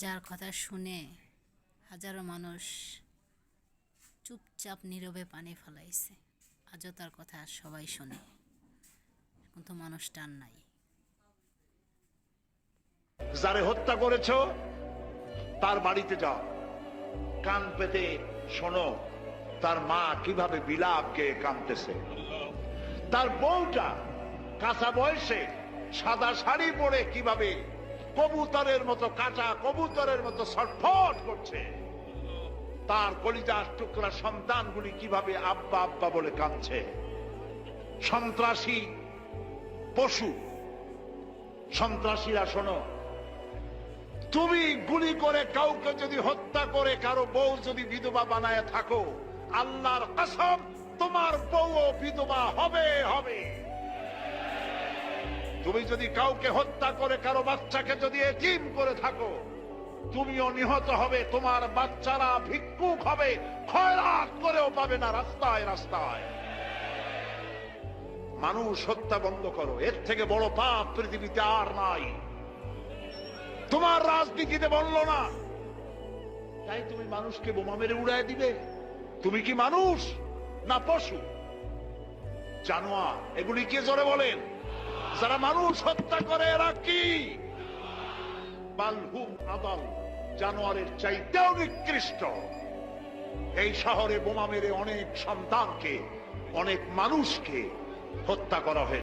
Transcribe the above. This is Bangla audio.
যার কথা শুনে হাজারো মানুষ চুপচাপ নীরবে পানি ফেলাইছে, আজও তার কথা সবাই শোনে, কিন্তু মানুষটা আর নাই। যারে হত্যা করেছ তার বাড়িতে যাও, কান পেতে শোনো তার মা কিভাবে বিলাপ গেয়ে কাঁদতেছে। তার বউটা কাঁচা বয়সে সাদা শাড়ি পরে কিভাবে কবুতরের মতো, কাঁচা কবুতরের মতো ছটফট করছে। তার কলিজার টুকরা সন্তানগুলি কিভাবে আব্বা আব্বা বলে কাঁদছে। সন্ত্রাসী পশু, সন্ত্রাসীরা শোনো, তুমি গুলি করে কাউকে যদি হত্যা করে কারো বউ যদি বিধবা বানায় থাকো, আল্লাহর কসম তোমার বউও বিধবা হবে হবে। তুমি যদি কাউকে হত্যা করে কারো বাচ্চাকে যদি এতিম করে থাকো, তুমিও নিহত হবে, তোমার বাচ্চারা ভিক্ষুক হবে, খয়রাত করেও পাবে না রাস্তায় রাস্তায়। মানুষ হত্যা বন্ধ করো, এর থেকে বড় পাপ পৃথিবীতে আর নাই। তোমার রাজনীতিতে বললো না তাই তুমি মানুষকে বোমা মেরে উড়ায় দিবে? তুমি কি মানুষ না পশু, জানোয়ার? এগুলি কে জোরে বলেন? যারা মানুষ হত্যা করে এরা কি? বালহুম আদাল, জানোয়ারের চাইতেও নিকৃষ্ট। এই শহরে বোমা মেরে অনেক সন্তানকে, অনেক মানুষকে হত্যা করা হয়েছে।